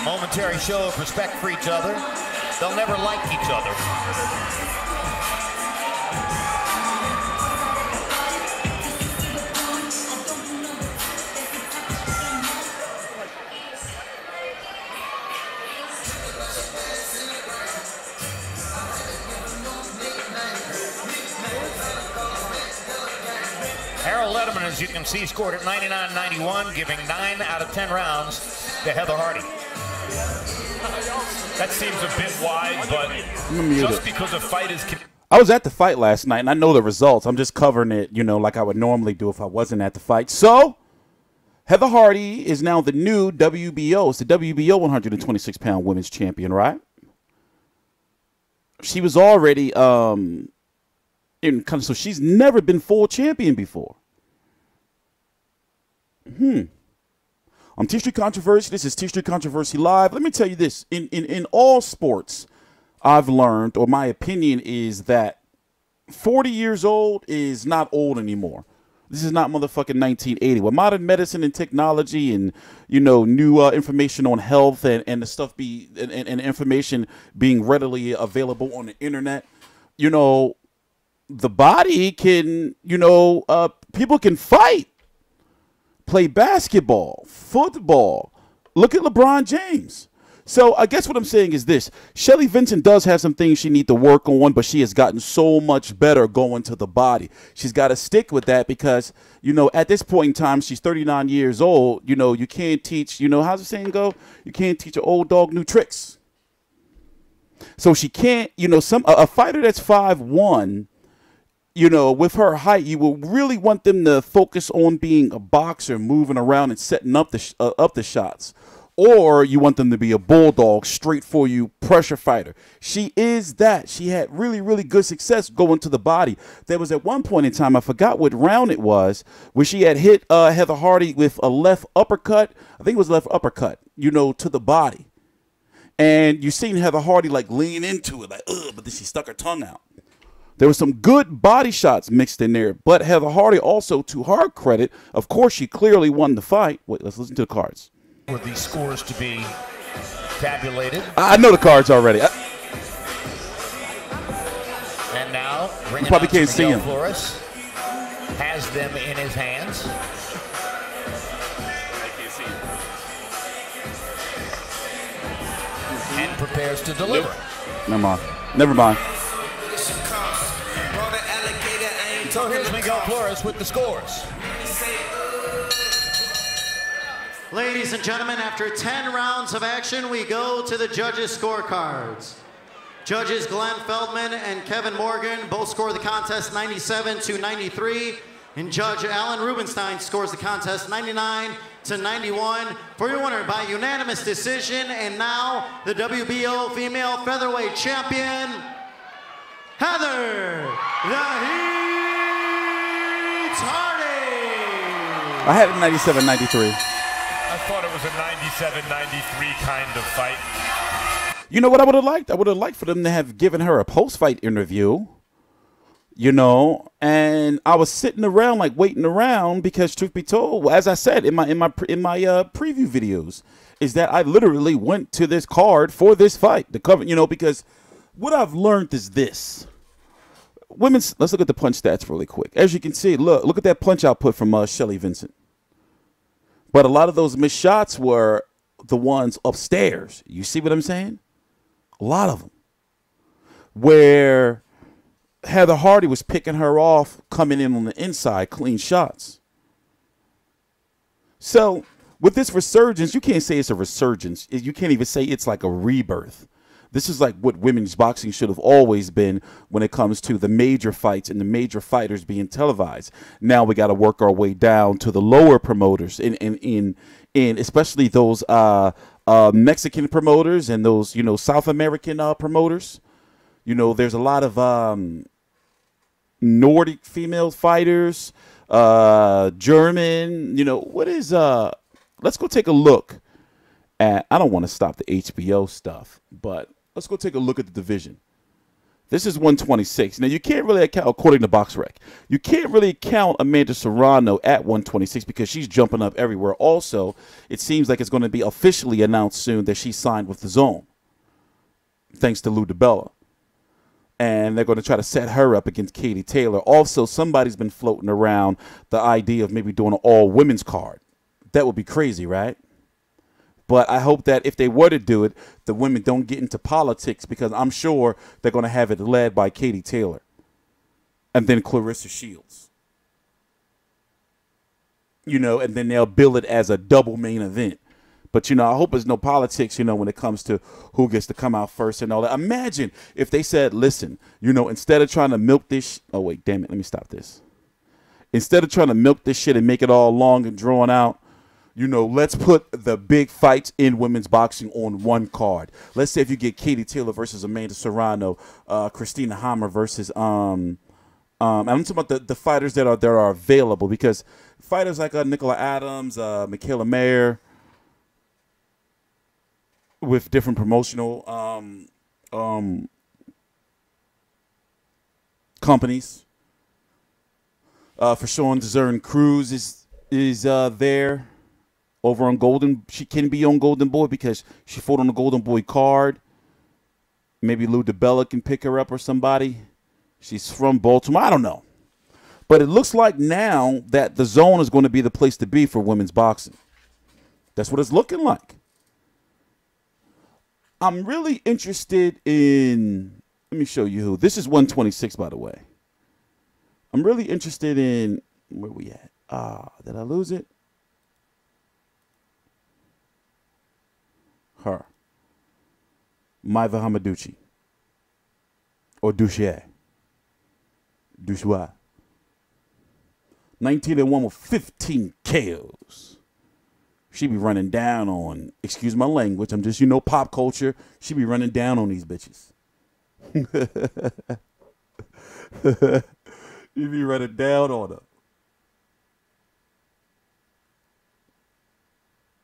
Momentary show of respect for each other. They'll never like each other. Harold Letterman, as you can see, scored at 99-91, giving 9 out of 10 rounds to Heather Hardy. That seems a bit wide, but just because a fight is... I was at the fight last night, and I know the results. I'm just covering it, you know, like I would normally do if I wasn't at the fight. So, Heather Hardy is now the new WBO. It's the WBO 126-pound women's champion, right? She was already... so she's never been full champion before. I'm TstreeT Controversy. This is TstreeT Controversy Live. Let me tell you this. In all sports, I've learned, or my opinion is that 40 years old is not old anymore. This is not motherfucking 1980. With modern medicine and technology and, you know, new information on health and the stuff and information being readily available on the internet, you know, the body can, you know, people can fight, play basketball, football. Look at LeBron James. So I guess what I'm saying is this. Shelly Vincent does have some things she needs to work on, but she has gotten so much better going to the body. She's got to stick with that because, you know, at this point in time, she's 39 years old. You know, you can't teach, you know, how's the saying go? You can't teach an old dog new tricks. So she can't, you know, a fighter that's 5'1", you know, with her height, you will really want them to focus on being a boxer, moving around and setting up the shots. Or you want them to be a bulldog, straight for you, pressure fighter. She is that. She had really, really good success going to the body. There was at one point in time, I forgot what round it was, where she had hit Heather Hardy with a left uppercut. I think it was left uppercut, you know, to the body. And you seen Heather Hardy like lean into it, like, ugh, but then she stuck her tongue out. There were some good body shots mixed in there, but Heather Hardy also, to her credit, of course, she clearly won the fight. Wait, let's listen to the cards. For these scores to be tabulated. I know the cards already. And now, you probably can't see him. Flores has them in his hands. And prepares to deliver. Never mind. Never mind. So here's Miguel Flores with the scores. Ladies and gentlemen, after 10 rounds of action, we go to the judges' scorecards. Judges Glenn Feldman and Kevin Morgan both score the contest 97-93, and Judge Alan Rubenstein scores the contest 99-91 for your winner by unanimous decision. And now the WBO female featherweight champion, Heather the Heat Hardy. I had it 97-93. I thought it was a 97-93 kind of fight. You know what I would have liked? I would have liked for them to have given her a post-fight interview, you know, and I was sitting around, like, waiting around because, truth be told, as I said in my preview videos, is that I literally went to this card for this fight, the cover, you know, because what I've learned is this. Let's look at the punch stats really quick. As you can see, look at that punch output from Shelly Vincent. But a lot of those missed shots were the ones upstairs. You see what I'm saying? A lot of them. Where Heather Hardy was picking her off, coming in on the inside, clean shots. So with this resurgence, you can't say it's a resurgence. You can't even say it's like a rebirth. This is like what women's boxing should have always been when it comes to the major fights and the major fighters being televised. Now we got to work our way down to the lower promoters, in especially those Mexican promoters and those, you know, South American promoters. You know, there's a lot of Nordic female fighters, German. You know, what is let's go take a look at. I don't want to stop the HBO stuff, but let's go take a look at the division. This is 126. Now, you can't really account, according to BoxRec, you can't really count Amanda Serrano at 126 because she's jumping up everywhere. Also, it seems like it's going to be officially announced soon that she signed with Dazn, thanks to Lou DiBella. And they're going to try to set her up against Katie Taylor. Also, somebody's been floating around the idea of maybe doing an all-women's card. That would be crazy, right? But I hope that if they were to do it, the women don't get into politics because I'm sure they're going to have it led by Katie Taylor and then Clarissa Shields. You know, and then they'll bill it as a double main event. But, you know, I hope there's no politics, you know, when it comes to who gets to come out first and all that. Imagine if they said, listen, you know, instead of trying to milk this. Oh, wait, damn it. Let me stop this. Instead of trying to milk this shit and make it all long and drawn out, you know, let's put the big fights in women's boxing on one card. Let's say if you get Katie Taylor versus Amanda Serrano, Christina Hammer versus I'm talking about the fighters that are available, because fighters like Nicola Adams, Michaela Mayer, with different promotional companies. For Sean Dazn Cruz is there. Over on Golden, she can be on Golden Boy because she fought on the Golden Boy card. Maybe Lou DiBella can pick her up or somebody. She's from Baltimore. I don't know. But it looks like now that the Zone is going to be the place to be for women's boxing. That's what it's looking like. I'm really interested in, let me show you who. This is 126, by the way. I'm really interested in, where we at? Did I lose it? Her. Maiva Hamaduchi. Or Duche. Duchois. 19-1 with 15 KOs. She be running down on, excuse my language, I'm just, you know, pop culture. She be running down on these bitches. You be running down on her.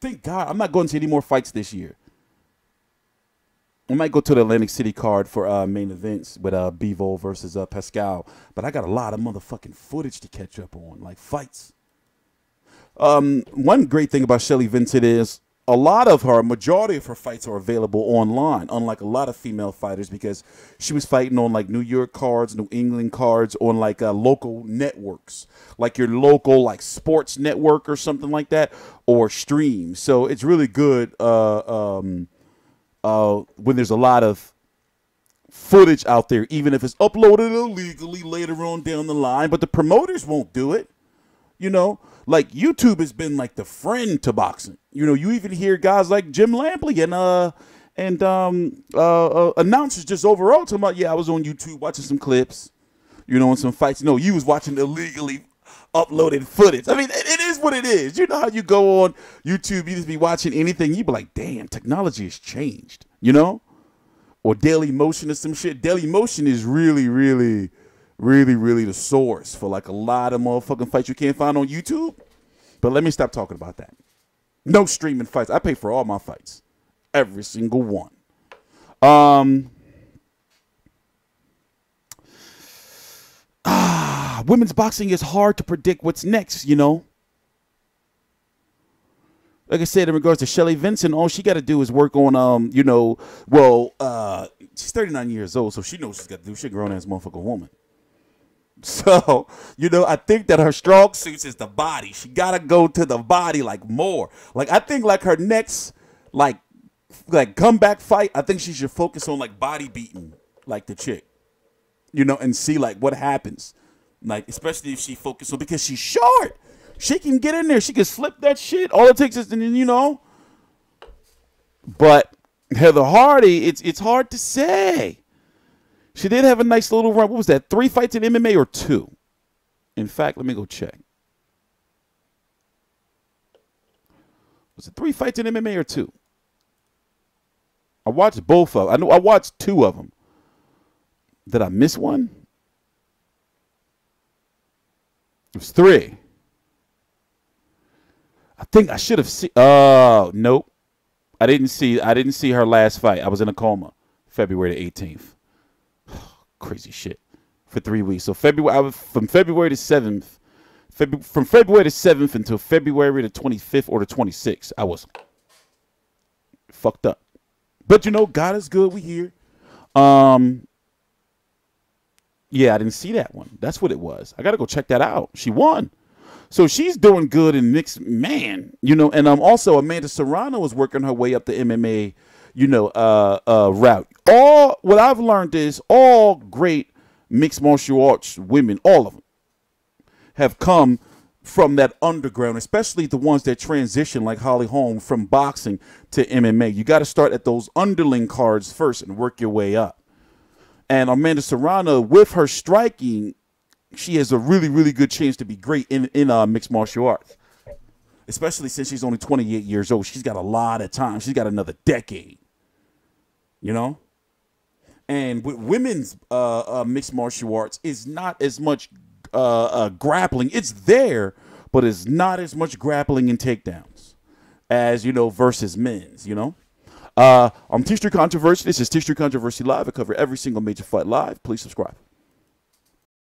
Thank God I'm not going to any more fights this year. I might go to the Atlantic City card for main events with Bivol versus Pascal. But I got a lot of motherfucking footage to catch up on, like fights. One great thing about Shelly Vincent is majority of her fights are available online, unlike a lot of female fighters, because she was fighting on like New York cards, New England cards, on like local networks, like your local like sports network or something like that, or stream. So it's really good when there's a lot of footage out there, even if it's uploaded illegally later on down the line, but the promoters won't do it. You know, like YouTube has been like the friend to boxing. You know, you even hear guys like Jim Lampley and announcers just overall talking about, yeah, I was on YouTube watching some clips, you know, and some fights. No, you was watching illegally uploaded footage. I mean, it is what it is. You know how you go on YouTube, you just be watching anything, you be like, damn, technology has changed, you know? Or Daily Motion or some shit. Daily Motion is really the source for like a lot of motherfucking fights you can't find on YouTube. But let me stop talking about that. No streaming fights. I pay for all my fights. Every single one. Women's boxing is hard to predict what's next, you know. Like I said, in regards to Shelly Vincent, all she got to do is work on, you know, well, she's 39 years old, so she knows she's got to do. She's a grown-ass motherfucking woman. So, you know, I think that her strong suits is the body. She got to go to the body, like, more. Like, I think, like, her next, like comeback fight, I think she should focus on, like, body beating, like, the chick. You know, and see, like, what happens. Like, especially if she focuses on, because she's short. She can get in there. She can slip that shit. All it takes is, you know. But Heather Hardy, it's hard to say. She did have a nice little run. What was that? 3 fights in MMA or 2? In fact, let me go check. Was it 3 fights in MMA or 2? I watched both of them. I know I watched 2 of them. Did I miss one? It was 3. I think I should have seen. Oh, nope. I didn't see her last fight. I was in a coma. February the 18th. Crazy shit. For 3 weeks. So February, from February the 7th, from February the 7th until February the 25th or the 26th, I was fucked up. But you know, God is good. We here. Yeah, I didn't see that one. That's what it was. I got to go check that out. She won. So she's doing good in mixed, man, you know, and also Amanda Serrano is working her way up the MMA, you know, route. What I've learned is all great mixed martial arts women, all of them, have come from that underground, especially the ones that transition like Holly Holm from boxing to MMA. You got to start at those underling cards first and work your way up. And Amanda Serrano, with her striking, she has a really, really good chance to be great in mixed martial arts, especially since she's only 28 years old. She's got a lot of time. She's got another decade, you know? And with women's mixed martial arts, is not as much grappling. It's there, but it's not as much grappling and takedowns as, you know, versus men's, you know? I'm TstreeT Controversy. This is TstreeT Controversy Live. I cover every single major fight live. Please subscribe.